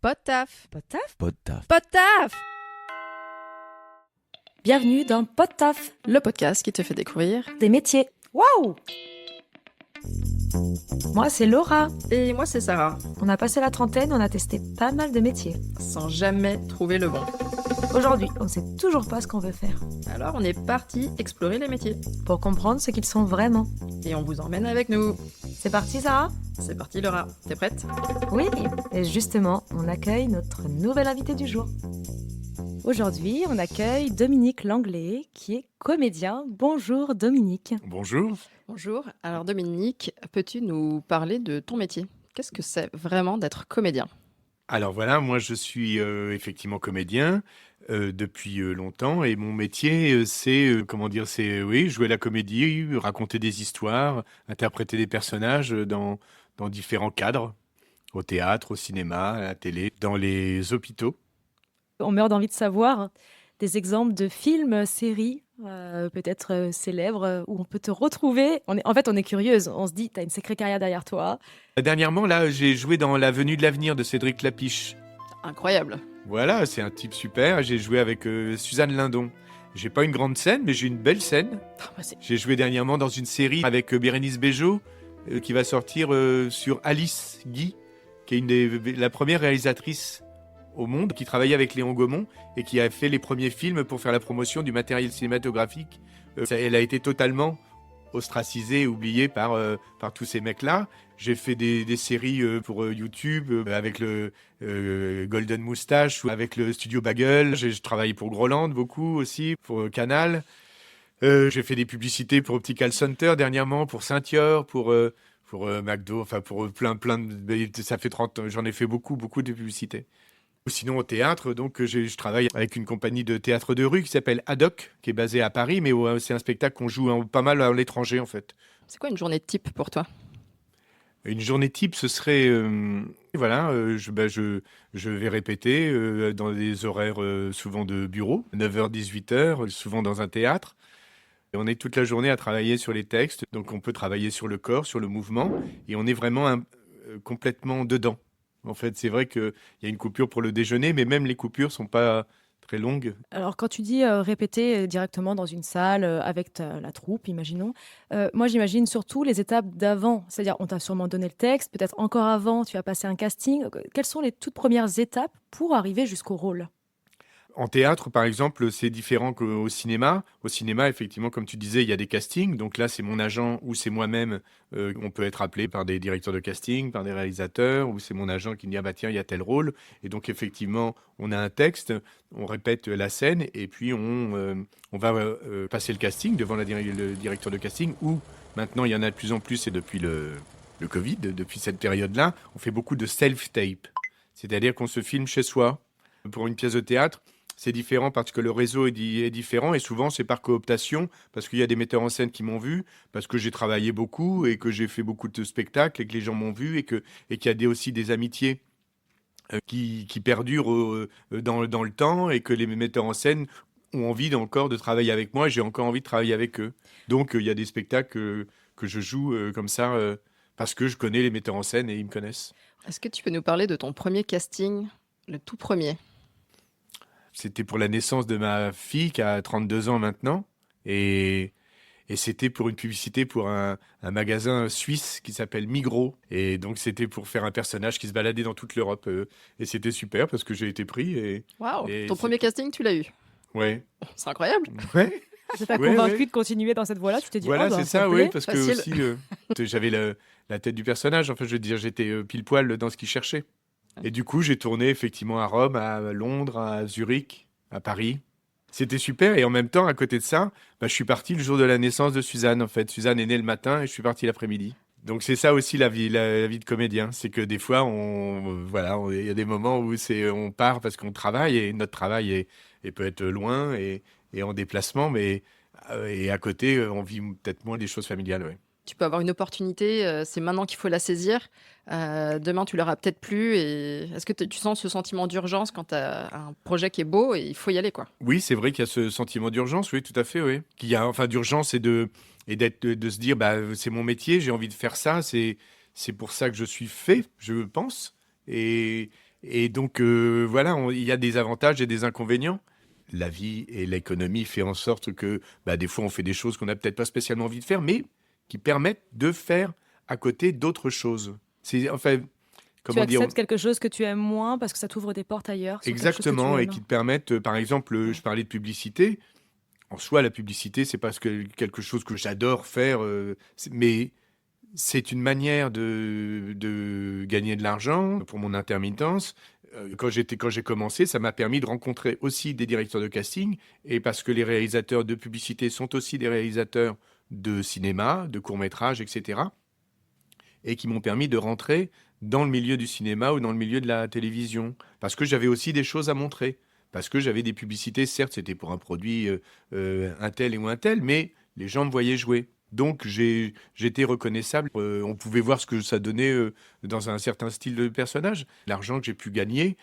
Podtaf. Podtaf. Podtaf. Podtaf. Bienvenue dans Podtaf, Le podcast qui te fait découvrir. des métiers. Waouh! Moi, c'est Laura. Et moi, c'est Sarah, On a passé la trentaine, on a testé pas mal de métiers. sans jamais trouver le bon. Aujourd'hui, on sait toujours pas ce qu'on veut faire. Alors, on est parti explorer les métiers. Pour comprendre ce qu'ils sont vraiment. Et on vous emmène avec nous. C'est parti, Sarah? C'est parti, Laura. T'es prête? Oui. Et justement, on accueille notre nouvel invité du jour. Aujourd'hui, on accueille Dominique Langlais, qui est comédien. Bonjour, Dominique. Bonjour. Bonjour. Alors, Dominique, peux-tu nous parler de ton métier? Qu'est-ce que c'est vraiment d'être comédien? Alors voilà, moi je suis effectivement comédien depuis longtemps et mon métier c'est oui, jouer la comédie, raconter des histoires, interpréter des personnages dans différents cadres, au théâtre, au cinéma, à la télé, dans les hôpitaux. On meurt d'envie de savoir des exemples de films, séries, peut-être célèbres, où on peut te retrouver. En fait, on est curieuse. On se dit, t'as une sacrée carrière derrière toi. Dernièrement là, j'ai joué dans La Venue de l'avenir de Cédric Lapiche. Incroyable. Voilà, c'est un type super. J'ai joué avec Suzanne Lindon. J'ai pas une grande scène, mais j'ai une belle scène. J'ai joué dernièrement dans une série avec Bérénice Bejo qui va sortir sur Alice Guy, qui est la première réalisatrice au monde, qui travaillait avec Léon Gaumont et qui a fait les premiers films pour faire la promotion du matériel cinématographique. Elle a été totalement ostracisée et oubliée par tous ces mecs-là. J'ai fait des séries pour YouTube avec le Golden Moustache ou avec le Studio Bagel. J'ai travaillé pour Groland beaucoup aussi, pour Canal. J'ai fait des publicités pour Optical Center dernièrement, pour Saint-Yor, pour McDo, enfin pour plein de... Ça fait 30 ans, j'en ai fait beaucoup de publicités. Sinon au théâtre, donc je travaille avec une compagnie de théâtre de rue qui s'appelle Haddock, qui est basée à Paris, mais c'est un spectacle qu'on joue pas mal à l'étranger en fait. C'est quoi une journée type pour toi? Une journée type, ce serait, je vais répéter dans des horaires souvent de bureau, 9h-18h, souvent dans un théâtre. Et on est toute la journée à travailler sur les textes, donc on peut travailler sur le corps, sur le mouvement, et on est vraiment complètement dedans. En fait, c'est vrai qu'il y a une coupure pour le déjeuner, mais même les coupures sont pas très longues. Alors, quand tu dis répéter directement dans une salle avec la troupe, imaginons, moi j'imagine surtout les étapes d'avant. C'est-à-dire, on t'a sûrement donné le texte, peut-être encore avant, tu as passé un casting. Quelles sont les toutes premières étapes pour arriver jusqu'au rôle? En théâtre, par exemple, c'est différent qu'au cinéma. Au cinéma, effectivement, comme tu disais, il y a des castings. Donc là, c'est mon agent ou c'est moi-même. On peut être appelé par des directeurs de casting, par des réalisateurs, ou c'est mon agent qui me dit, ah bah tiens, il y a tel rôle. Et donc, effectivement, on a un texte, on répète la scène, et puis on va passer le casting devant le directeur de casting, ou maintenant, il y en a de plus en plus, et depuis le Covid, depuis cette période-là, on fait beaucoup de self-tape. C'est-à-dire qu'on se filme chez soi. Pour une pièce de théâtre, c'est différent parce que le réseau est différent et souvent c'est par cooptation, parce qu'il y a des metteurs en scène qui m'ont vu, parce que j'ai travaillé beaucoup et que j'ai fait beaucoup de spectacles et que les gens m'ont vu et qu'il y a aussi des amitiés qui perdurent dans le temps et que les metteurs en scène ont envie encore de travailler avec moi et j'ai encore envie de travailler avec eux. Donc il y a des spectacles que je joue comme ça parce que je connais les metteurs en scène et ils me connaissent. Est-ce que tu peux nous parler de ton premier casting, le tout premier? C'était pour la naissance de ma fille qui a 32 ans maintenant. Et c'était pour une publicité pour un magasin suisse qui s'appelle Migros. Et donc, c'était pour faire un personnage qui se baladait dans toute l'Europe. Et c'était super parce que j'ai été pris. Waouh! Et Ton c'est- premier casting, tu l'as eu. Ouais. C'est incroyable. Ouais. Ça t'a Ouais, convaincu ouais. de continuer dans cette voie-là? Tu t'es dit, Voilà, oh, bah, c'est ça ça, me oui. plaît. Parce que Facile. aussi, j'avais la tête du personnage. Enfin, je veux dire, j'étais pile poil dans ce qu'il cherchait. Et du coup, j'ai tourné effectivement à Rome, à Londres, à Zurich, à Paris. C'était super. Et en même temps, à côté de ça, bah, je suis parti le jour de la naissance de Suzanne. En fait, Suzanne est née le matin et je suis parti l'après-midi. Donc c'est ça aussi la vie de comédien. C'est que des fois, il y a des moments où on part parce qu'on travaille et notre travail peut être loin et en déplacement, mais et à côté, on vit peut-être moins des choses familiales. Ouais. Tu peux avoir une opportunité, c'est maintenant qu'il faut la saisir. Demain, tu l'auras peut-être plus. Et est-ce que tu sens ce sentiment d'urgence quand tu as un projet qui est beau et il faut y aller, quoi? Oui, c'est vrai qu'il y a ce sentiment d'urgence, oui, tout à fait, oui. Qu'il y a enfin d'urgence de se dire bah c'est mon métier, j'ai envie de faire ça, c'est pour ça que je suis fait, je pense. Et Et donc, voilà, il y a des avantages et des inconvénients. La vie et l'économie fait en sorte que des fois, on fait des choses qu'on n'a peut-être pas spécialement envie de faire, mais qui permettent de faire à côté d'autres choses. C'est, enfin, Tu comment dire? acceptes quelque chose que tu aimes moins parce que ça t'ouvre des portes ailleurs sur quelque chose que tu Exactement, et aimes. qui te permettent, par exemple, je parlais de publicité. En soi, la publicité, c'est pas quelque chose que j'adore faire, mais c'est une manière de gagner de l'argent pour mon intermittence. Quand j'ai commencé, ça m'a permis de rencontrer aussi des directeurs de casting, et parce que les réalisateurs de publicité sont aussi des réalisateurs de cinéma, de courts-métrages, etc., et qui m'ont permis de rentrer dans le milieu du cinéma ou dans le milieu de la télévision, parce que j'avais aussi des choses à montrer, parce que j'avais des publicités, certes, c'était pour un produit un tel ou un tel, mais les gens me voyaient jouer. Donc j'étais reconnaissable. On pouvait voir ce que ça donnait dans un certain style de personnage. L'argent que j'ai pu gagner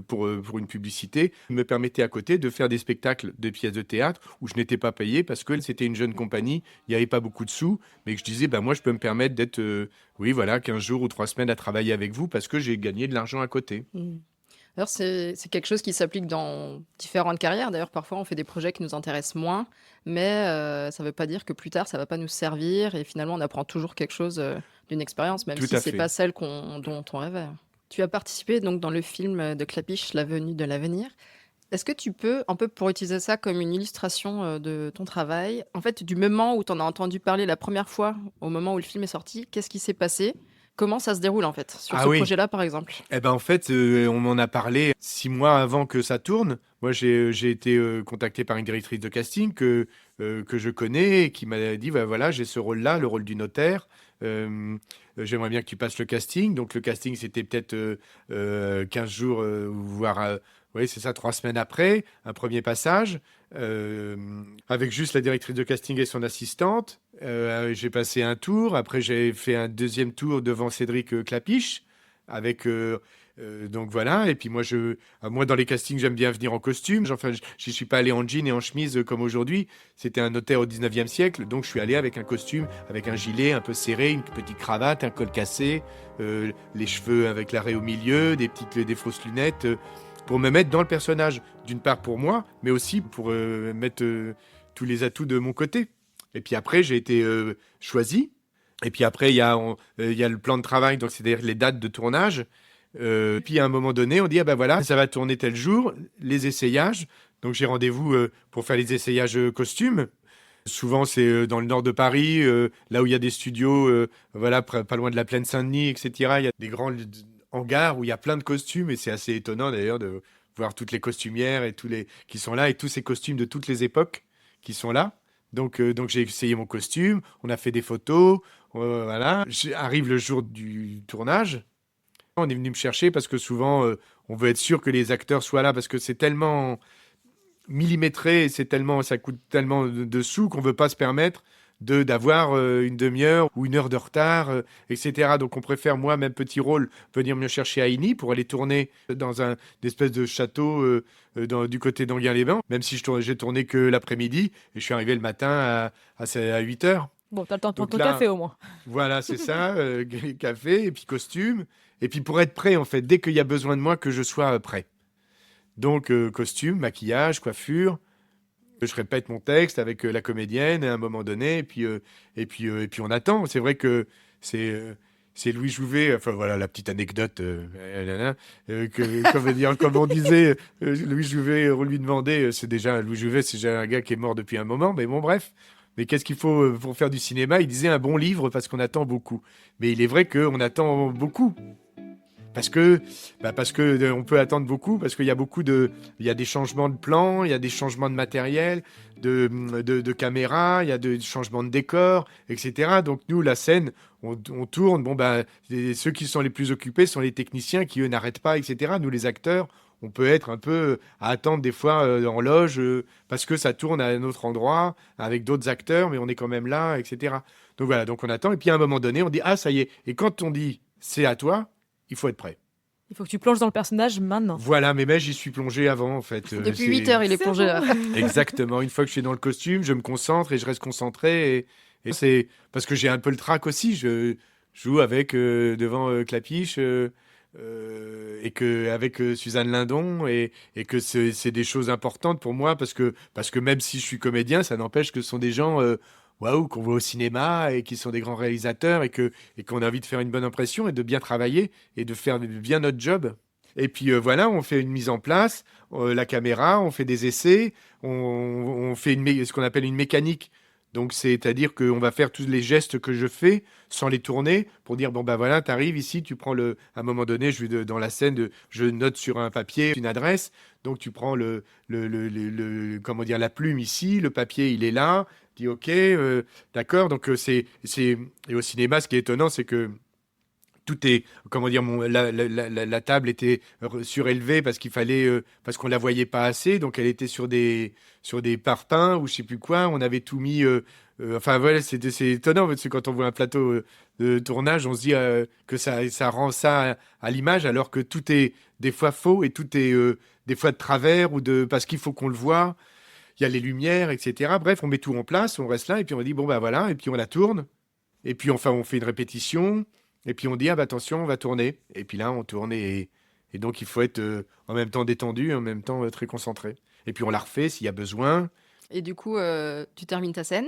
pour une publicité me permettait à côté de faire des spectacles, des pièces de théâtre où je n'étais pas payé parce que c'était une jeune compagnie, il n'y avait pas beaucoup de sous, mais que je disais, moi je peux me permettre d'être, oui voilà, 15 jours ou 3 semaines à travailler avec vous parce que j'ai gagné de l'argent à côté. Mmh. D'ailleurs, c'est quelque chose qui s'applique dans différentes carrières. D'ailleurs, parfois, on fait des projets qui nous intéressent moins, mais ça ne veut pas dire que plus tard, ça va pas nous servir et finalement, on apprend toujours quelque chose, d'une expérience, même Tout si à c'est fait. pas celle dont on rêvait. Tu as participé donc dans le film, de Clapiche, La venue de l'avenir. Est-ce que tu peux, un peu pour utiliser ça comme une illustration, de ton travail, en fait, du moment où tu en as entendu parler la première fois au moment où le film est sorti, qu'est-ce qui s'est passé? Comment ça se déroule, en fait, sur Ah ce oui. projet-là, par exemple? En fait, on m'en a parlé 6 mois avant que ça tourne. Moi, j'ai été, contacté par une directrice de casting que je connais et qui m'a dit: «Bah, voilà, j'ai ce rôle-là, le rôle du notaire. J'aimerais bien que tu passes le casting». Donc le casting, c'était peut-être, 15 jours, voire, oui, c'est ça, 3 semaines après, un premier passage, avec juste la directrice de casting et son assistante. J'ai passé un tour. Après, j'ai fait un deuxième tour devant Cédric, Clapiche avec, donc voilà. Et puis moi dans les castings, j'aime bien venir en costume. Enfin, j'y suis pas allé en jean et en chemise, comme aujourd'hui. C'était un notaire au 19e siècle, donc je suis allé avec un costume, avec un gilet un peu serré, une petite cravate, un col cassé, les cheveux avec l'arrêt au milieu, des fausses lunettes, pour me mettre dans le personnage. D'une part pour moi, mais aussi pour mettre tous les atouts de mon côté. Et puis après, j'ai été choisi. Et puis après, il y a le plan de travail, donc c'est-à-dire les dates de tournage. Puis à un moment donné, on dit: ah ben voilà, ça va tourner tel jour, les essayages. Donc j'ai rendez-vous pour faire les essayages costumes. Souvent, c'est dans le nord de Paris, là où il y a des studios, voilà, pas loin de la plaine Saint-Denis, etc. Il y a des grands hangars où il y a plein de costumes, et c'est assez étonnant d'ailleurs de voir toutes les costumières et tous les qui sont là, et tous ces costumes de toutes les époques qui sont là. Donc j'ai essayé mon costume, on a fait des photos, voilà. Arrive le jour du tournage. On est venu me chercher parce que souvent, on veut être sûr que les acteurs soient là parce que c'est tellement millimétré, ça coûte tellement de sous qu'on veut pas se permettre d'avoir une demi-heure ou une heure de retard, etc. Donc on préfère, moi, même petit rôle, venir me chercher à Igny pour aller tourner dans une espèce de château du côté d'Enghien-les-Bains, même si j'ai tourné que l'après-midi et je suis arrivé le matin à 8 heures. Bon, t'as le temps de prendre Donc ton là, café au moins. voilà, c'est ça, café et puis costume. Et puis pour être prêt, en fait, dès qu'il y a besoin de moi, que je sois prêt. Donc costume, maquillage, coiffure. Je répète mon texte avec la comédienne à un moment donné, et puis on attend. C'est vrai que c'est Louis Jouvet, enfin voilà la petite anecdote, comme on disait, Louis Jouvet, on lui demandait, Louis Jouvet, c'est déjà un gars qui est mort depuis un moment, mais bon bref. Mais qu'est-ce qu'il faut pour faire du cinéma? Il disait un bon livre parce qu'on attend beaucoup. Mais il est vrai qu'on attend beaucoup. Parce que on peut attendre beaucoup, parce qu'il y a il y a des changements de plans, il y a des changements de matériel, de caméra, il y a des changements de décor, etc. Donc nous, la scène, on tourne. Ceux qui sont les plus occupés sont les techniciens qui eux n'arrêtent pas, etc. Nous, les acteurs, on peut être un peu à attendre des fois en loge parce que ça tourne à un autre endroit avec d'autres acteurs, mais on est quand même là, etc. Donc voilà, donc on attend, et puis à un moment donné, on dit ah ça y est. Et quand on dit c'est à toi, il faut être prêt. Il faut que tu plonges dans le personnage maintenant. Voilà, mais j'y suis plongé avant, en fait. Depuis 8 heures, il est C'est plongé là. Exactement. Une fois que je suis dans le costume, je me concentre et je reste concentré. Et c'est parce que j'ai un peu le trac aussi. Je joue avec devant Clapiche. avec Suzanne Lindon et que c'est des choses importantes pour moi parce que même si je suis comédien, ça n'empêche que ce sont des gens waouh qu'on voit au cinéma et qui sont des grands réalisateurs et qu'on a envie de faire une bonne impression et de bien travailler et de faire bien notre job. Et puis voilà, on fait une mise en place, la caméra, on fait des essais, on fait ce qu'on appelle une mécanique. Donc c'est-à-dire qu'on va faire tous les gestes que je fais sans les tourner pour dire bon ben voilà, tu arrives ici, tu prends à un moment donné, dans la scène, je note sur un papier une adresse, donc tu prends comment dire, la plume ici, le papier il est là, dis ok, d'accord, donc et au cinéma ce qui est étonnant c'est que tout est, comment dire, la table était surélevée parce parce qu'on la voyait pas assez, donc elle était sur des parpaings ou je sais plus quoi. On avait tout mis, enfin voilà, c'est étonnant parce que quand on voit un plateau de tournage, on se dit que ça rend ça à l'image, alors que tout est des fois faux et tout est des fois de travers parce qu'il faut qu'on le voit. Il y a les lumières, etc. Bref, on met tout en place, on reste là et puis on dit bon bah voilà, et puis on la tourne. Et puis enfin, on fait une répétition. Et puis on dit, ah bah attention, on va tourner. Et puis là, on tourne et donc il faut être en même temps détendu, en même temps très concentré. Et puis on la refait s'il y a besoin. Et du coup, tu termines ta scène.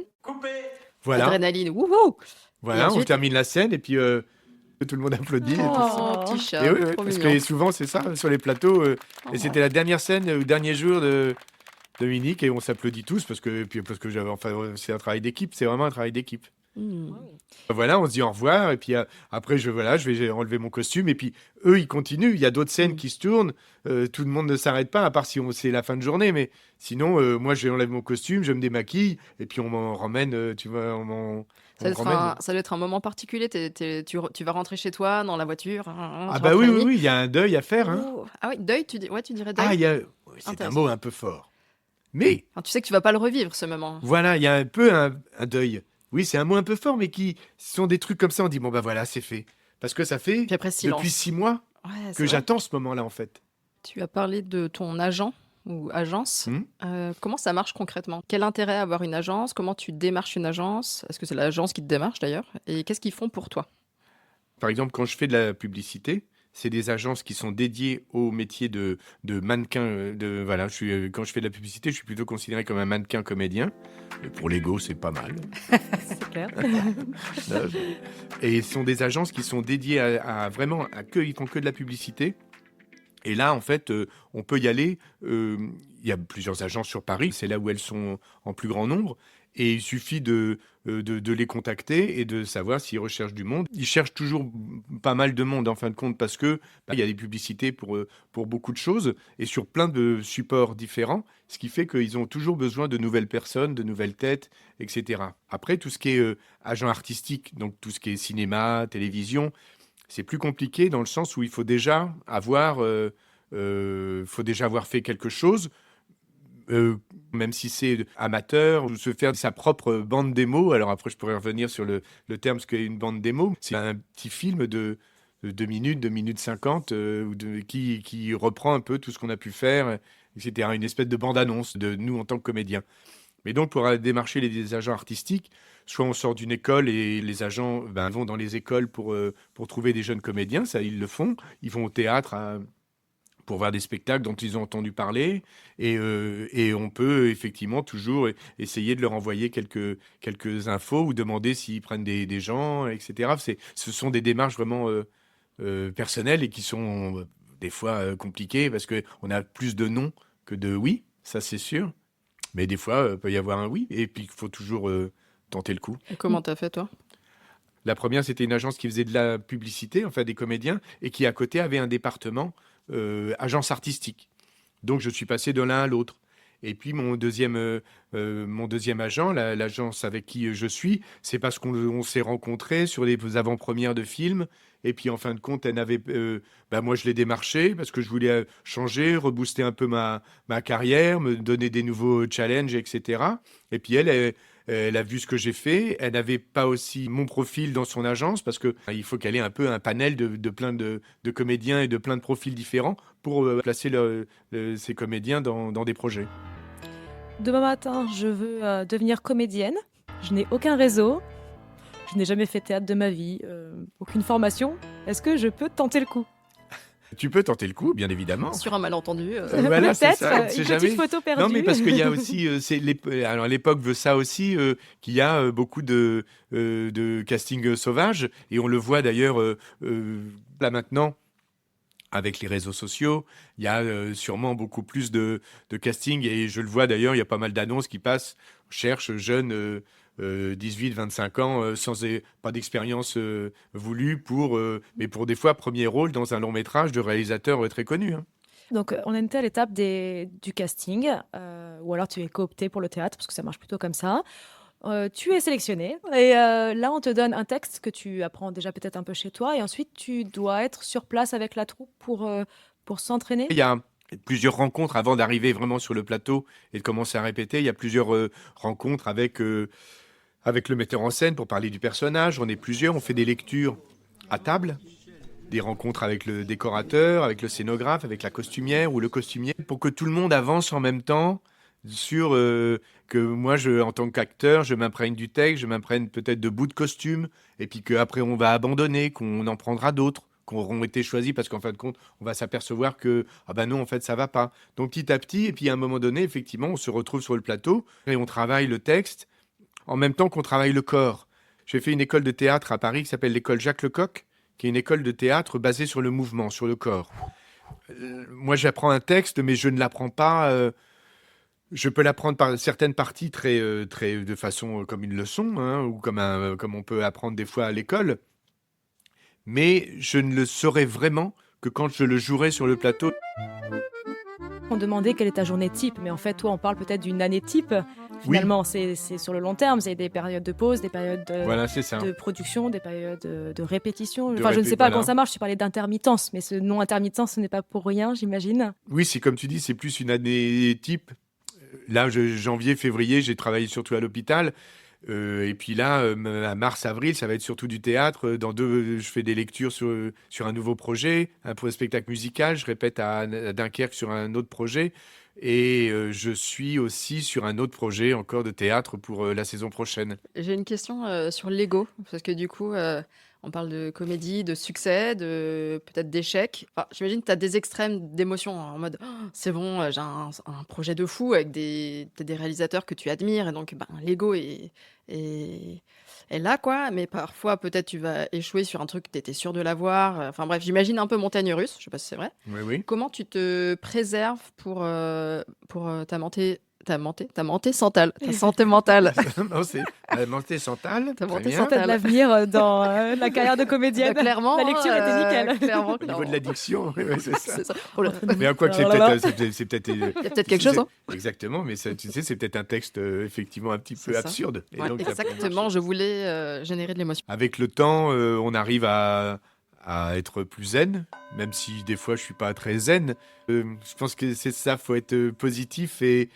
Voilà, Adrénaline, wouhou! Et voilà, on ensuite, termine la scène et puis tout le monde applaudit et tout ça. oh, petit Oh. chat, Et oui, trop parce mignon. que souvent c'est ça sur les plateaux. Oh. Et c'était la dernière scène, le dernier jour de Dominique et on s'applaudit tous parce que enfin, c'est un travail d'équipe, c'est vraiment un travail d'équipe. Hmm. Voilà, on se dit au revoir, et puis après, je vais enlever mon costume, et puis eux, ils continuent. Il y a d'autres scènes qui se tournent, tout le monde ne s'arrête pas, à part si c'est la fin de journée, mais sinon, moi, j'enlève mon costume, je me démaquille, et puis on m'en ramène, tu vois, on me ramène. Ça doit être un moment particulier. Tu vas rentrer chez toi, dans la voiture. Ah Tu bah rentres oui, la oui, nuit. oui, il y a un deuil à faire, hein. Oh. Ah oui, deuil, tu dirais Ah, deuil. oui, c'est un Intéressant. mot un peu fort. Mais Enfin, tu sais que tu vas pas le revivre, ce moment. voilà, il y a un peu un deuil. Oui, c'est un mot un peu fort, mais qui sont des trucs comme ça, on dit, bon bah voilà, c'est fait. Parce que ça fait Puis après, depuis silence. 6 mois Ouais, c'est que vrai. j'attends ce moment-là, en fait. Tu as parlé de ton agent ou agence. Hmm. Comment ça marche concrètement? Quel intérêt à avoir une agence? Comment tu démarches une agence? Est-ce que c'est l'agence qui te démarche d'ailleurs? Et qu'est-ce qu'ils font pour toi? Par exemple, quand je fais de la publicité, c'est des agences qui sont dédiées au métier de mannequin. Voilà, quand je fais de la publicité, je suis plutôt considéré comme un mannequin comédien. Et pour l'ego, c'est pas mal. C'est clair. Là, et ce sont des agences qui sont dédiées vraiment ils font que de la publicité. Et là, en fait, on peut y aller. Il y a plusieurs agences sur Paris, c'est là où elles sont en plus grand nombre. Et il suffit de les contacter et de savoir s'ils recherchent du monde. Ils cherchent toujours pas mal de monde, en fin de compte, parce que il y a des publicités pour beaucoup de choses et sur plein de supports différents, ce qui fait qu'ils ont toujours besoin de nouvelles personnes, de nouvelles têtes, etc. Après, tout ce qui est agent artistique, donc tout ce qui est cinéma, télévision, c'est plus compliqué dans le sens où il faut déjà avoir fait quelque chose, même si c'est amateur, ou se faire sa propre bande démo. Alors après, je pourrais revenir sur le terme, ce qu'est une bande démo. C'est un petit film de 2 minutes, 2 minutes 50, qui reprend un peu tout ce qu'on a pu faire, etc. Une espèce de bande-annonce de nous en tant que comédiens. Mais donc, pour démarcher les agents artistiques, soit on sort d'une école et les agents vont dans les écoles pour trouver des jeunes comédiens, ça ils le font. Ils vont au théâtre pour voir des spectacles dont ils ont entendu parler. Et on peut effectivement toujours essayer de leur envoyer quelques infos ou demander s'ils prennent des gens, etc. Ce sont des démarches vraiment personnelles et qui sont des fois compliquées parce qu'on a plus de non que de oui, ça c'est sûr. Mais des fois, il peut y avoir un oui, et puis il faut toujours tenter le coup. Et comment t'as fait, toi? La première, c'était une agence qui faisait de la publicité, enfin des comédiens, et qui à côté avait un département agence artistique. Donc je suis passé de l'un à l'autre. Et puis mon deuxième agent, l'agence avec qui je suis, c'est parce qu'on s'est rencontrés sur des avant-premières de films. Et puis en fin de compte, moi je l'ai démarché parce que je voulais changer, rebooster un peu ma carrière, me donner des nouveaux challenges, etc. Et puis elle a vu ce que j'ai fait. Elle n'avait pas aussi mon profil dans son agence parce que il faut qu'elle ait un peu un panel de plein de comédiens et de plein de profils différents pour placer ces comédiens dans des projets. Demain matin, je veux devenir comédienne. Je n'ai aucun réseau. Je n'ai jamais fait théâtre de ma vie. Aucune formation. Est-ce que je peux tenter le coup? Tu peux tenter le coup, bien évidemment. Sur un malentendu. Voilà, c'est Peut-être, ça, on ne sait une jamais. petite photo perdue. Non, mais parce qu'il y a aussi, alors l'époque veut ça aussi, qu'il y a beaucoup de casting sauvage, et on le voit d'ailleurs là maintenant. Avec les réseaux sociaux, il y a sûrement beaucoup plus de casting, et je le vois d'ailleurs, il y a pas mal d'annonces qui passent, on cherche jeunes 18-25 ans, pas d'expérience voulue, mais pour des fois premier rôle dans un long métrage de réalisateur très connu, hein. Donc, on en était à l'étape du casting, ou alors tu es coopté pour le théâtre, parce que ça marche plutôt comme ça. Tu es sélectionné et là, on te donne un texte que tu apprends déjà peut-être un peu chez toi et ensuite tu dois être sur place avec la troupe pour s'entraîner. Il y a plusieurs rencontres avant d'arriver vraiment sur le plateau et de commencer à répéter. Il y a plusieurs rencontres avec le metteur en scène pour parler du personnage. On est plusieurs, on fait des lectures à table, des rencontres avec le décorateur, avec le scénographe, avec la costumière ou le costumier, pour que tout le monde avance en même temps sur que moi, en tant qu'acteur, je m'imprègne du texte, je m'imprègne peut-être de bouts de costume, et puis qu'après on va abandonner, qu'on en prendra d'autres, qui auront été choisis, parce qu'en fin de compte, on va s'apercevoir que, ah ben non, en fait, ça va pas. Donc petit à petit, et puis à un moment donné, effectivement, on se retrouve sur le plateau, et on travaille le texte, en même temps qu'on travaille le corps. J'ai fait une école de théâtre à Paris qui s'appelle l'école Jacques Lecoq, qui est une école de théâtre basée sur le mouvement, sur le corps. Moi, j'apprends un texte, mais je ne l'apprends pas. Je peux l'apprendre par certaines parties de façon comme une leçon, hein, ou comme on peut apprendre des fois à l'école. Mais je ne le saurai vraiment que quand je le jouerai sur le plateau. On demandait quelle est ta journée type, mais en fait, toi, on parle peut-être d'une année type. Oui, Finalement, c'est sur le long terme, c'est des périodes de pause, des périodes voilà, c'est ça. de production, des périodes de répétition. De Enfin, je ne sais pas voilà. comment ça marche, tu parlais d'intermittence, mais ce nom intermittent, ce n'est pas pour rien, j'imagine. Oui, c'est comme tu dis, c'est plus une année type. Là, janvier, février, j'ai travaillé surtout à l'hôpital. Et puis là, à mars, avril, ça va être surtout du théâtre. Je fais des lectures sur un nouveau projet, un spectacle musical. Je répète à Dunkerque sur un autre projet. Et je suis aussi sur un autre projet encore de théâtre pour la saison prochaine. J'ai une question sur l'ego, parce que du coup, on parle de comédie, de succès, peut-être d'échec. Enfin, j'imagine que tu as des extrêmes d'émotions, hein, en mode: «Oh, c'est bon, j'ai un projet de fou avec peut-être des réalisateurs que tu admires», et donc ben, l'ego est, est là, quoi. Mais parfois, peut-être tu vas échouer sur un truc que tu étais sûr de l'avoir. Enfin bref, j'imagine un peu montagne russe, je sais pas si c'est vrai. Oui, oui. Comment tu te préserves pour ta santé mentale, ta santé mentale, Non, c'est Monté Santal. ta Très santé bien. Peut-être mentale. l'avenir dans la carrière de comédienne. Clairement, La lecture était nickel. clairement, Au niveau de clairement. l'addiction, oui, c'est ça. C'est ça. Oh là, Mais à quoi que c'est Alors là, peut-être. il y a peut-être quelque chose, hein. Exactement, mais tu sais, c'est peut-être un texte effectivement un petit C'est peu ça. absurde. Et Ouais, donc, ça peut exactement. marcher. Je voulais générer de l'émotion. Avec le temps, on arrive à être plus zen, même si des fois je suis pas très zen. Je pense que c'est ça, faut être positif et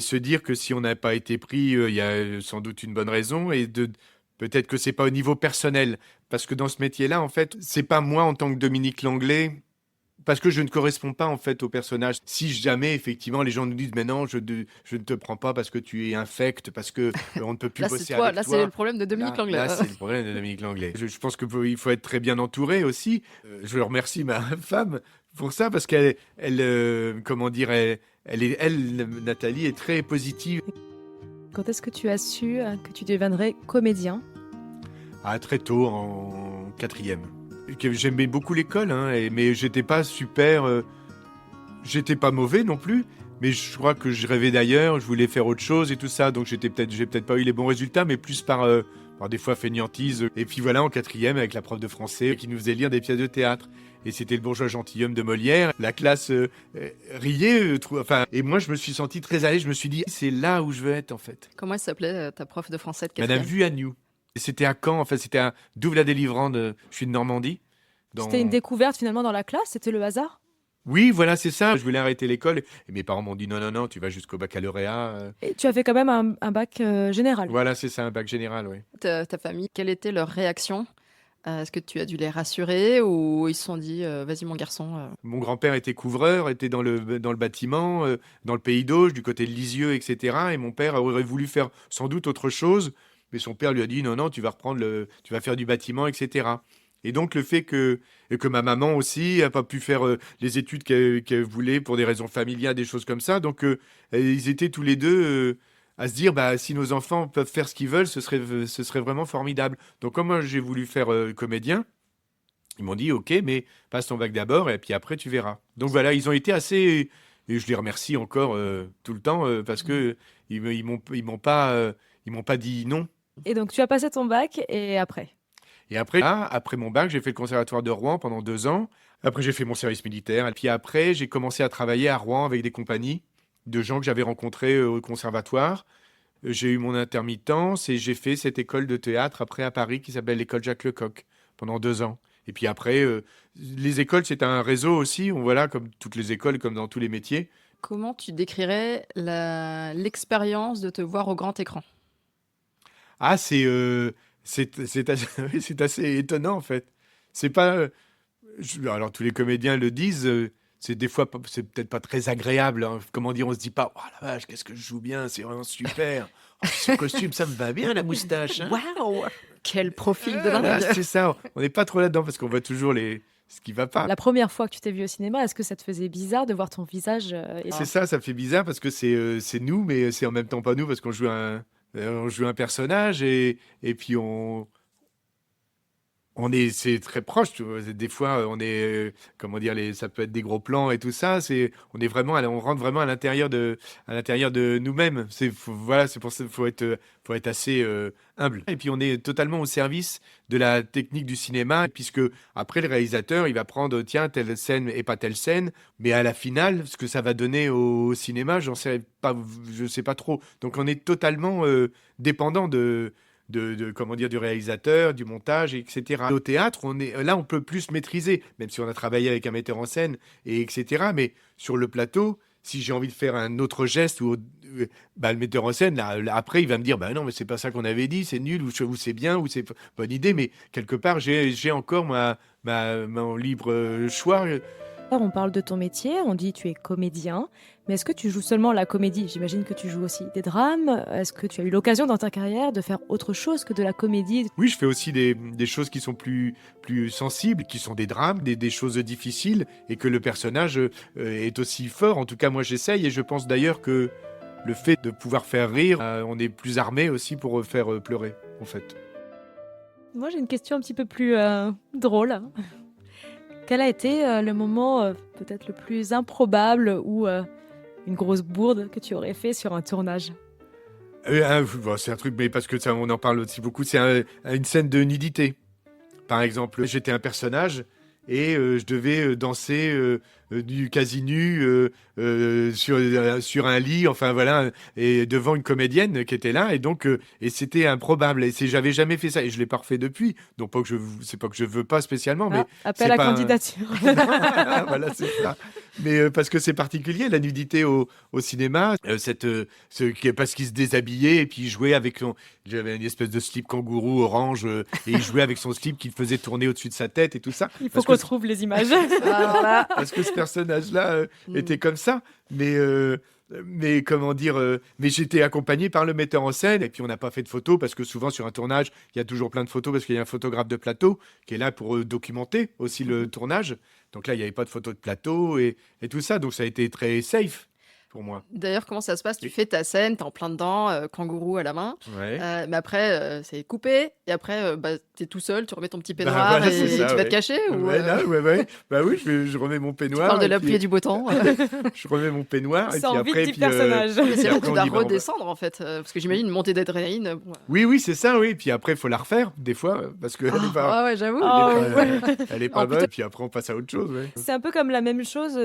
se dire que si on n'a pas été pris, il y a sans doute une bonne raison et peut-être que c'est pas au niveau personnel, parce que dans ce métier-là, en fait, c'est pas moi en tant que Dominique Langlais. Parce que je ne corresponds pas en fait au personnage. Si jamais effectivement les gens nous disent mais non, je ne te prends pas parce que tu es infect, parce que on ne peut plus Là, bosser c'est toi. avec Là, c'est toi. le problème de Dominique Langlais. Là, c'est le problème de Dominique Langlais. Je pense qu'il faut être très bien entouré aussi. Je remercie ma femme pour ça parce comment dire, Nathalie est très positive. quand est-ce que tu as su que tu deviendrais comédien? Très tôt, en quatrième. J'aimais beaucoup l'école, hein, mais j'étais pas super. J'étais pas mauvais non plus, mais je crois que je rêvais d'ailleurs, je voulais faire autre chose et tout ça, donc j'ai peut-être pas eu les bons résultats, mais plus par des fois fainéantise. Et puis voilà, en quatrième, avec la prof de français qui nous faisait lire des pièces de théâtre. Et c'était le bourgeois gentilhomme de Molière. La classe riait, et moi je me suis senti très à l'aise. Je me suis dit, c'est là où je veux être en fait. Comment elle s'appelait ta prof de français de Madame quatrième? Vuagnoux. Et c'était à Caen, en fait, c'était à Douve-la-Délivrande. Je suis de Normandie. C'était une découverte finalement dans la classe? C'était le hasard? Oui, voilà, c'est ça. Je voulais arrêter l'école et mes parents m'ont dit non, non, non, tu vas jusqu'au baccalauréat. Et tu as fait quand même un bac général. Voilà, c'est ça, un bac général, oui. Ta famille, quelle était leur réaction? Est-ce que tu as dû les rassurer ou ils se sont dit vas-y mon garçon? Mon grand-père était couvreur, était dans le bâtiment, dans le pays d'Auge, du côté de Lisieux, etc. Et mon père aurait voulu faire sans doute autre chose, mais son père lui a dit non, non, tu vas faire du bâtiment, etc. Et donc le fait que et que ma maman aussi n'a pas pu faire les études qu'elle voulait pour des raisons familiales, des choses comme ça. Donc, ils étaient tous les deux à se dire, bah, si nos enfants peuvent faire ce qu'ils veulent, ce serait vraiment formidable. Donc, comme moi, j'ai voulu faire comédien, ils m'ont dit, OK, mais passe ton bac d'abord et puis après, tu verras. Donc voilà, ils ont été assez... Et je les remercie encore tout le temps parce que ils m'ont pas dit non. Et donc, tu as passé ton bac et après? Et après, après mon bac, j'ai fait le conservatoire de Rouen pendant 2 ans. Après, j'ai fait mon service militaire. Et puis après, j'ai commencé à travailler à Rouen avec des compagnies de gens que j'avais rencontrés au conservatoire. J'ai eu mon intermittence et j'ai fait cette école de théâtre après à Paris qui s'appelle l'école Jacques Lecoq pendant 2 ans. Et puis après, les écoles, c'est un réseau aussi. Voilà, comme toutes les écoles, comme dans tous les métiers. Comment tu décrirais l'expérience de te voir au grand écran? Ah, c'est assez, oui, c'est assez étonnant en fait. C'est pas. Alors tous les comédiens le disent. C'est des fois, c'est peut-être pas très agréable. Hein. Comment dire, on se dit pas, oh la vache, qu'est-ce que je joue bien, c'est vraiment super. Oh, ce costume, ça me va bien la moustache. Hein. Waouh! Quel profil de Voilà, dingue! c'est ça. On n'est pas trop là-dedans parce qu'on voit toujours ce qui va pas. La première fois que tu t'es vu au cinéma, est-ce que ça te faisait bizarre de voir ton visage C'est ça fait bizarre parce que c'est nous, mais c'est en même temps pas nous parce qu'on joue un personnage et puis c'est très proche, tu vois. Des fois, on est, comment dire, ça peut être des gros plans et tout ça. On rentre vraiment à l'intérieur de nous-mêmes. Voilà, c'est pour ça qu'il faut être assez humble. Et puis, on est totalement au service de la technique du cinéma, puisque après, le réalisateur, il va prendre, tiens, telle scène et pas telle scène, mais à la finale, ce que ça va donner au cinéma, je sais pas trop. Donc, on est totalement dépendant comment dire, du réalisateur, du montage, etc. Au théâtre, là, on peut plus maîtriser, même si on a travaillé avec un metteur en scène, etc. Mais sur le plateau, si j'ai envie de faire un autre geste, le metteur en scène, là, après, il va me dire, bah non, mais c'est pas ça qu'on avait dit, c'est nul, ou c'est bien, ou c'est bonne idée. Mais quelque part, j'ai encore mon libre choix. On parle de ton métier, on dit tu es comédien, mais est-ce que tu joues seulement la comédie? J'imagine que tu joues aussi des drames. Est-ce que tu as eu l'occasion dans ta carrière de faire autre chose que de la comédie? Oui, je fais aussi des choses qui sont plus sensibles, qui sont des drames, des choses difficiles, et que le personnage est aussi fort. En tout cas, moi, j'essaye, et je pense d'ailleurs que le fait de pouvoir faire rire, on est plus armé aussi pour faire pleurer, en fait. Moi, j'ai une question un petit peu plus drôle. Quel a été le moment peut-être le plus improbable ou une grosse bourde que tu aurais fait sur un tournage? Bon, c'est un truc, mais parce que ça, on en parle aussi beaucoup, c'est une scène de nudité. Par exemple, j'étais un personnage et je devais danser du quasi nu sur un lit, enfin voilà, et devant une comédienne qui était là, et donc et c'était improbable. Et j'avais jamais fait ça, et je l'ai pas refait depuis. Donc c'est pas que je veux pas spécialement, mais Appel c'est à pas candidature. voilà, c'est ça. Mais parce que c'est particulier la nudité au cinéma, parce qu'il se déshabillait et puis il jouait j'avais une espèce de slip kangourou orange et il jouait avec son slip qu'il faisait tourner au-dessus de sa tête et tout ça. Il faut qu'on trouve les images. Parce que ce personnage-là était comme ça, mais comment dire, mais j'étais accompagné par le metteur en scène et puis on n'a pas fait de photos parce que souvent sur un tournage, il y a toujours plein de photos parce qu'il y a un photographe de plateau qui est là pour documenter aussi le tournage. Donc là, il n'y avait pas de photos de plateau et tout ça, donc ça a été très safe pour moi. D'ailleurs, comment ça se passe? Tu fais ta scène, t'es en plein dedans, kangourou à la main. Ouais. Mais après, c'est coupé. Et après, t'es tout seul, tu remets ton petit Bah, peignoir voilà, c'est et ça, tu vas ouais. te cacher ou, Ouais, là, ouais. Bah oui, je remets mon tu peignoir. parles de et la puis, pluie et du beau temps? je remets mon peignoir et Ça puis envie après, du personnage. Mais c'est là où après, tu on dois dit, bah, on va- redescendre en fait. Parce que j'imagine une montée d'adrénaline. Bon, Oui, c'est ça, oui. Puis après, il faut la refaire des fois parce que Ah ouais, j'avoue. elle est Oh, pas putain. bonne. Puis après, on passe à autre chose. Ouais. C'est un peu comme la même chose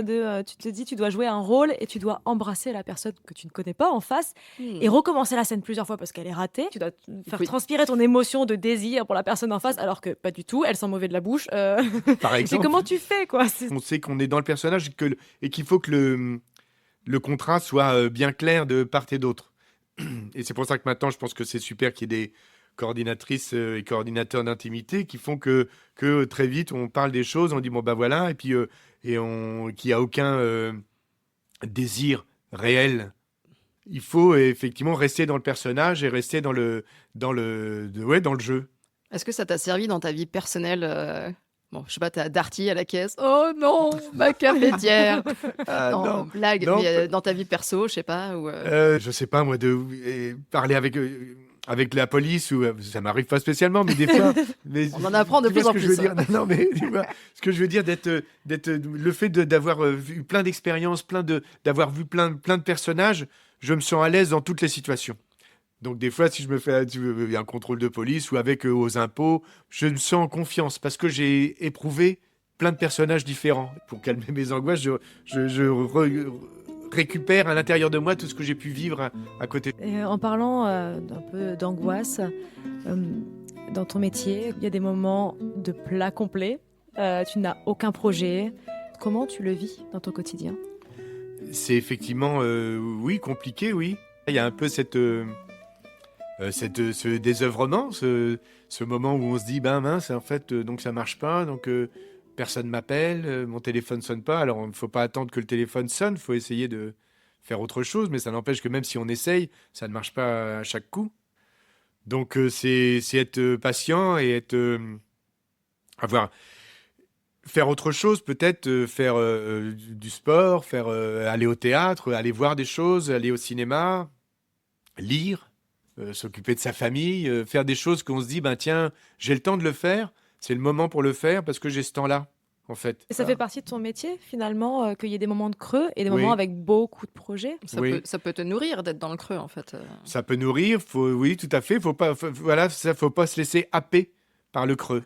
tu te dis, tu dois jouer un rôle et tu dois embrasser la personne que tu ne connais pas en face et recommencer la scène plusieurs fois parce qu'elle est ratée. Tu dois faire Oui. transpirer ton émotion de désir pour la personne en face alors que pas du tout, elle sent mauvais de la bouche. Par Mais exemple, comment tu fais quoi? on sait qu'on est dans le personnage et qu'il faut que le contrat soit bien clair de part et d'autre. Et c'est pour ça que maintenant, je pense que c'est super qu'il y ait des coordinatrices et coordinateurs d'intimité qui font que très vite, on parle des choses, on dit bon, bah voilà, et puis qu'il n'y a aucun désir réel. Il faut effectivement rester dans le personnage et rester dans le jeu. Est-ce que ça t'a servi dans ta vie personnelle Bon, je sais pas, tu as Darty à la caisse. «Oh non, ma cafetière!» Ah Non, non, blague, non, mais dans ta vie perso, je sais pas, ou je sais pas moi de parler avec la police ou ça m'arrive pas spécialement, mais des fois mais on en apprend de tu vois plus ce en que je veux plus, dire? Non, non, mais tu vois ce que je veux dire d'être le fait d'avoir, vu plein d'expériences, d'avoir vu plein de personnages, je me sens à l'aise dans toutes les situations. Donc des fois, si je me fais un contrôle de police ou avec, aux impôts, je me sens en confiance parce que j'ai éprouvé plein de personnages différents. Pour calmer mes angoisses, je récupère à l'intérieur de moi tout ce que j'ai pu vivre à côté. Et en parlant d'un peu d'angoisse, dans ton métier, il y a des moments de plat complet, tu n'as aucun projet. Comment tu le vis dans ton quotidien? C'est effectivement, oui, compliqué, oui. Il y a un peu ce désœuvrement, ce moment où on se dit, ben mince, en fait, donc ça marche pas, donc personne m'appelle, mon téléphone sonne pas. Alors, il ne faut pas attendre que le téléphone sonne, il faut essayer de faire autre chose, mais ça n'empêche que même si on essaye, ça ne marche pas à chaque coup. Donc, c'est être patient et avoir, faire autre chose, peut-être faire du sport, aller au théâtre, aller voir des choses, aller au cinéma, lire, s'occuper de sa famille, faire des choses qu'on se dit, ben tiens, j'ai le temps de le faire, c'est le moment pour le faire parce que j'ai ce temps-là, en fait. Et ça fait partie de ton métier, finalement, qu'il y ait des moments de creux et des moments Oui, avec beaucoup de projets? oui, ça peut te nourrir d'être dans le creux, en fait. ça peut nourrir, oui, tout à fait, voilà, ça, faut pas se laisser happer par le creux.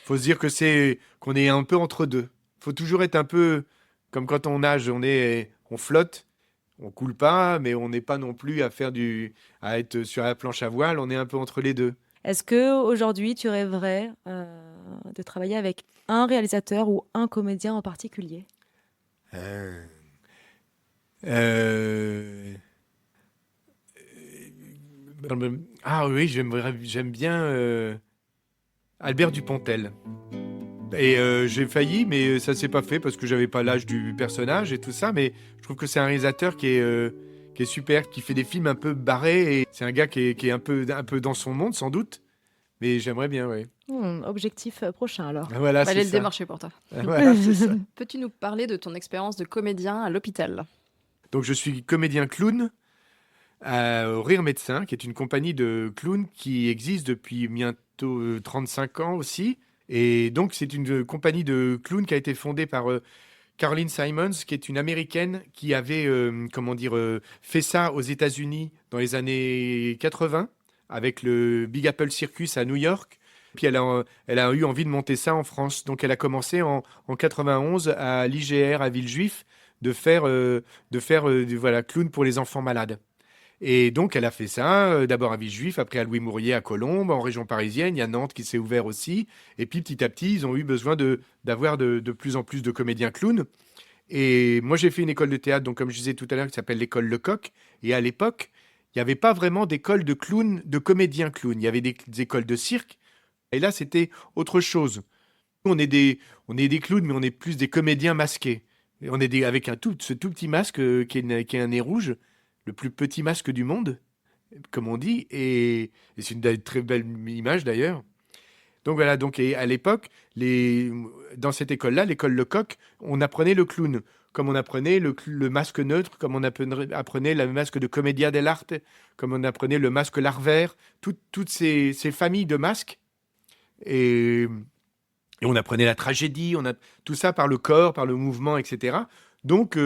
Faut se dire qu'on est un peu entre deux. Faut toujours être un peu comme quand on nage, on flotte. On coule pas, mais on n'est pas non plus à être sur la planche à voile. On est un peu entre les deux. Est-ce qu'aujourd'hui, tu rêverais de travailler avec un réalisateur ou un comédien en particulier? Euh, euh, ah oui, j'aime bien Albert Dupontel. Et j'ai failli, mais ça s'est pas fait parce que j'avais pas l'âge du personnage et tout ça. Mais je trouve que c'est un réalisateur qui est super, qui fait des films un peu barrés. Et c'est un gars qui est un peu dans son monde, sans doute. Mais j'aimerais bien, oui. Objectif prochain, alors. Voilà, c'est Fallait le ça. démarcher pour toi. Voilà, c'est ça. Peux-tu nous parler de ton expérience de comédien à l'hôpital? Donc, je suis comédien clown au Rire Médecin, qui est une compagnie de clowns qui existe depuis bientôt 35 ans aussi. Et donc, c'est une compagnie de clowns qui a été fondée par Caroline Simons, qui est une Américaine qui avait, fait ça aux États-Unis dans les années 80 avec le Big Apple Circus à New York. Puis elle a eu envie de monter ça en France. Donc elle a commencé en 91 à l'IGR à Villejuif voilà, clown pour les enfants malades. Et donc, elle a fait ça, d'abord à Villejuif, après à Louis-Mourier, à Colombes, en région parisienne. Il y a Nantes qui s'est ouvert aussi. Et puis, petit à petit, ils ont eu besoin d'avoir de plus en plus de comédiens clowns. Et moi, j'ai fait une école de théâtre, donc comme je disais tout à l'heure, qui s'appelle l'école Lecoq. Et à l'époque, il n'y avait pas vraiment d'école de clowns, de comédiens clowns. Il y avait des écoles de cirque. Et là, c'était autre chose. Nous, on est des clowns, mais on est plus des comédiens masqués. Et on est avec ce tout petit masque qui est un nez rouge, le plus petit masque du monde, comme on dit, et c'est une très belle image d'ailleurs. Donc voilà, donc et à l'époque, dans cette école-là, l'école Lecoq, on apprenait le clown, comme on apprenait le masque neutre, comme on apprenait le masque de commedia dell'arte, comme on apprenait le masque larvaire, toutes ces familles de masques, et, et on apprenait la tragédie, tout ça par le corps, par le mouvement, etc. Donc,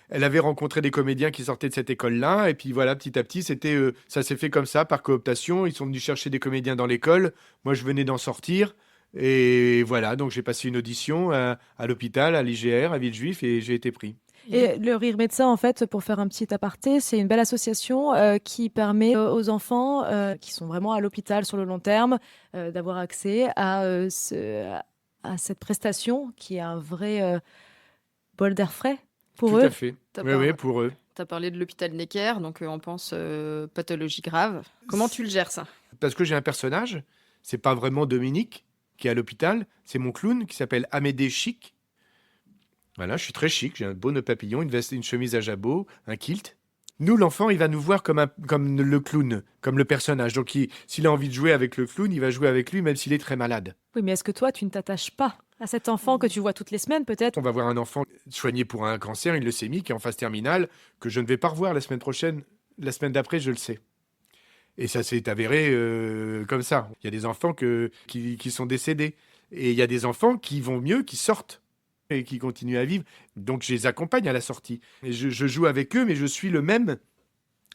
elle avait rencontré des comédiens qui sortaient de cette école-là, et puis voilà, petit à petit, ça s'est fait comme ça, par cooptation. Ils sont venus chercher des comédiens dans l'école. Moi, je venais d'en sortir, et voilà. Donc, j'ai passé une audition à l'hôpital, à l'IGR, à Villejuif, et j'ai été pris. Et le Rire Médecin, en fait, pour faire un petit aparté, c'est une belle association qui permet aux enfants qui sont vraiment à l'hôpital sur le long terme d'avoir accès à cette prestation qui est un vrai bol d'air frais pour Tout eux. à fait. Oui, pour eux. Tu as parlé de l'hôpital Necker, donc on pense pathologie grave. Comment tu le gères, ça? Parce que j'ai un personnage, c'est pas vraiment Dominique qui est à l'hôpital, c'est mon clown qui s'appelle Amédée Chic. Voilà, je suis très chic, j'ai un beau nœud papillon, une veste, une chemise à jabot, un kilt. Nous, l'enfant, il va nous voir comme le clown, comme le personnage. Donc, s'il a envie de jouer avec le clown, il va jouer avec lui, même s'il est très malade. Oui, mais est-ce que toi, tu ne t'attaches pas À cet enfant que tu vois toutes les semaines, peut-être. On va voir un enfant soigné pour un cancer, une leucémie, qui est en phase terminale, que je ne vais pas revoir la semaine prochaine. La semaine d'après, je le sais. Et ça s'est avéré comme ça. Il y a des enfants qui sont décédés. Et il y a des enfants qui vont mieux, qui sortent et qui continuent à vivre. Donc, je les accompagne à la sortie. Et je joue avec eux, mais je suis le même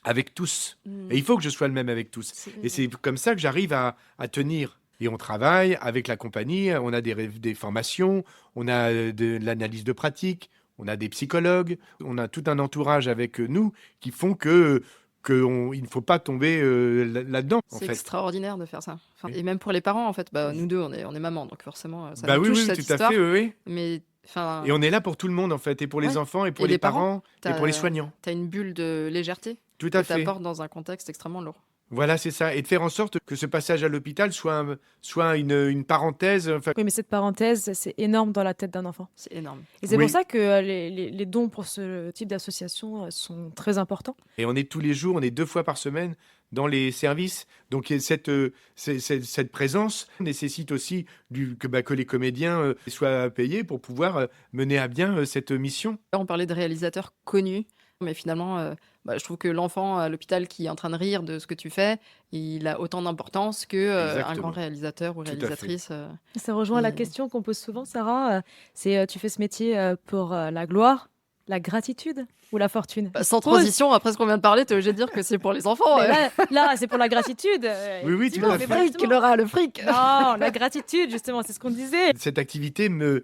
avec tous. Et il faut que je sois le même avec tous. Et c'est comme ça que j'arrive à tenir. Et on travaille avec la compagnie, on a des formations, on a de l'analyse de pratique, on a des psychologues, on a tout un entourage avec nous qui font il ne faut pas tomber là-dedans, en C'est fait. extraordinaire de faire ça. Enfin, Oui. et même pour les parents, en fait, nous deux, on est mamans, donc forcément, ça Bah nous oui, touche oui, cette tout à histoire. fait, oui, oui. Mais enfin, Et on est là pour tout le monde, en fait, et pour les Ouais. enfants, et pour Et les les parents, parents, et pour les soignants. t'as une bulle de légèreté Tout que à fait. t'apportes dans un contexte extrêmement lourd. Voilà, c'est ça. Et de faire en sorte que ce passage à l'hôpital soit une parenthèse. Enfin, Oui, mais cette parenthèse, c'est énorme dans la tête d'un enfant. C'est énorme. Et c'est Oui. pour ça que les dons pour ce type d'association sont très importants. et on est tous les jours, on est 2 fois par semaine dans les services. Donc et cette présence nécessite aussi que les comédiens soient payés pour pouvoir mener à bien cette mission. Là, on parlait de réalisateurs connus, mais finalement, je trouve que l'enfant à l'hôpital qui est en train de rire de ce que tu fais, il a autant d'importance que un Exactement. grand réalisateur ou Tout à fait. réalisatrice. Ça rejoint la Et- question qu'on pose souvent, Sarah. C'est tu fais ce métier pour la gloire, la gratitude ou la fortune? Sans Pose. transition, après ce qu'on vient de parler, t'es obligé de dire que c'est pour les enfants. Mais ouais. là, c'est pour la gratitude. Oui, oui, tout effectivement, à mais fait. Le fric, Laura, le fric. Non, la gratitude, justement, c'est ce qu'on disait. Cette activité me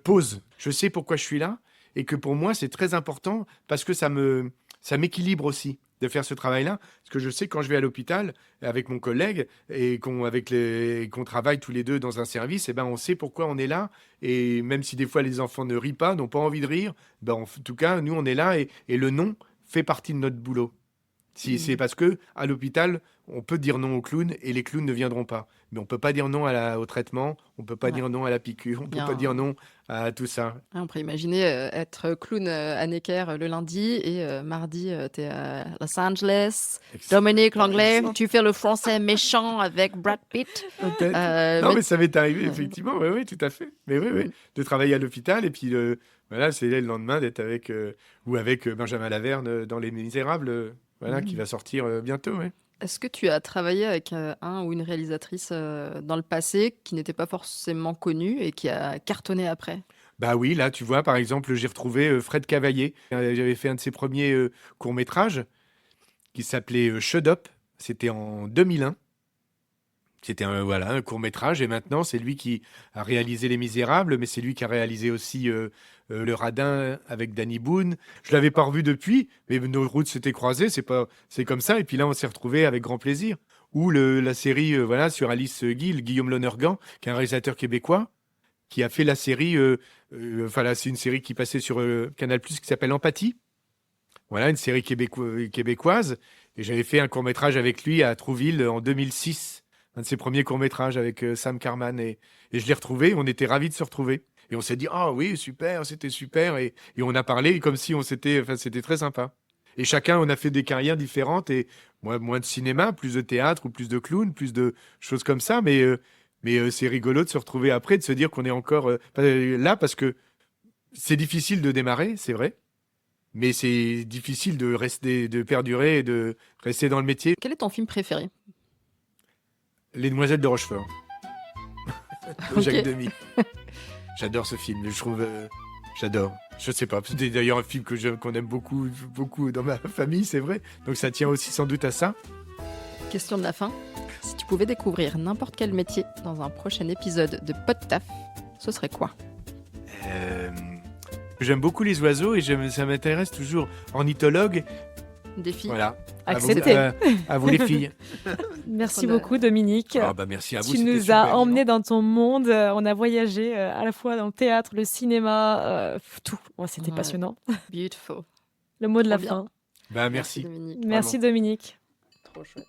pose. Je sais pourquoi je suis là et que pour moi, c'est très important parce que ça m'équilibre aussi de faire ce travail-là. Parce que je sais quand je vais à l'hôpital avec mon collègue et qu'on travaille tous les deux dans un service, on sait pourquoi on est là. Et même si des fois les enfants ne rient pas, n'ont pas envie de rire, en tout cas, nous, on est là et le non fait partie de notre boulot. C'est parce que à l'hôpital, on peut dire non aux clowns et les clowns ne viendront pas. Mais on peut pas dire non au traitement, on peut pas Ouais. dire non à la piqûre, on peut Bien. pas dire non à tout ça. On pourrait imaginer être clown à Necker le lundi et mardi, t'es à Los Angeles. Dominique Langlais, tu fais le français méchant avec Brad Pitt. Peut-être. Non, mais ça m'est arrivé, effectivement. Oui, oui, tout à fait. Mais oui, oui. De travailler à l'hôpital et puis voilà, c'est le lendemain d'être avec Benjamin Laverne dans Les Misérables, qui va sortir bientôt. Ouais. Est-ce que tu as travaillé avec un ou une réalisatrice dans le passé qui n'était pas forcément connue et qui a cartonné après? Bah oui, là, tu vois, par exemple, j'ai retrouvé Fred Cavaillé. J'avais fait un de ses premiers courts-métrages qui s'appelait Shut Up. C'était en 2001. C'était un court-métrage et maintenant, c'est lui qui a réalisé Les Misérables, mais c'est lui qui a réalisé aussi Le Radin avec Danny Boone. Je l'avais pas revu depuis, mais nos routes s'étaient croisées, c'est comme ça. Et puis là, on s'est retrouvés avec grand plaisir. Ou la série sur Alice Guy, Guillaume Lonergan, qui est un réalisateur québécois, qui a fait la série, c'est une série qui passait sur Canal+, qui s'appelle Empathie. Voilà, une série québécoise. Et j'avais fait un court-métrage avec lui à Trouville en 2006. Un de ses premiers courts-métrages avec Sam Carman. Et je l'ai retrouvé, on était ravis de se retrouver. Et on s'est dit, ah oui, super, c'était super. Et on a parlé comme si c'était très sympa. Et chacun, on a fait des carrières différentes. Et moi, moins de cinéma, plus de théâtre ou plus de clown, plus de choses comme ça. Mais c'est rigolo de se retrouver après, de se dire qu'on est encore là parce que c'est difficile de démarrer, c'est vrai. Mais c'est difficile de rester, de perdurer et de rester dans le métier. Quel est ton film préféré? Les Demoiselles de Rochefort. De Ok. Jacques Demy. J'adore ce film. Je trouve, j'adore. Je sais pas. C'est d'ailleurs un film qu'on aime beaucoup, beaucoup dans ma famille, c'est vrai. Donc ça tient aussi sans doute à ça. Question de la fin. Si tu pouvais découvrir n'importe quel métier dans un prochain épisode de Podtaf, ce serait quoi? J'aime beaucoup les oiseaux et ça m'intéresse toujours. Ornithologue, Des filles? voilà. Accepté. À vous les filles. Merci On a- beaucoup, Dominique. Ah bah merci à vous. Tu c'était nous super, as emmenés vraiment. dans ton monde. On a voyagé à la fois dans le théâtre, le cinéma, tout. Oh, c'était Ouais. passionnant. Beautiful. Le mot de la Trop bien. fin. Bah merci. Dominique. Merci, Dominique. Trop chouette.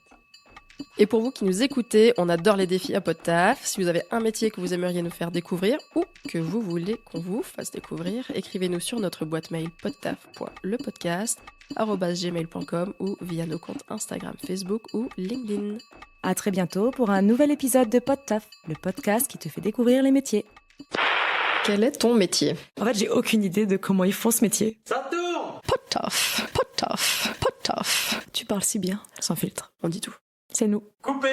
Et pour vous qui nous écoutez, on adore les défis à Podtaf. Si vous avez un métier que vous aimeriez nous faire découvrir ou que vous voulez qu'on vous fasse découvrir, écrivez-nous sur notre boîte mail podtaf.lepodcast@gmail.com ou via nos comptes Instagram, Facebook ou LinkedIn. À très bientôt pour un nouvel épisode de Podtaf, le podcast qui te fait découvrir les métiers. Quel est ton métier? En fait, j'ai aucune idée de comment ils font ce métier. Ça tourne! Potof, potof, potof. Tu parles si bien, sans filtre. On dit tout. C'est nous. Coupé!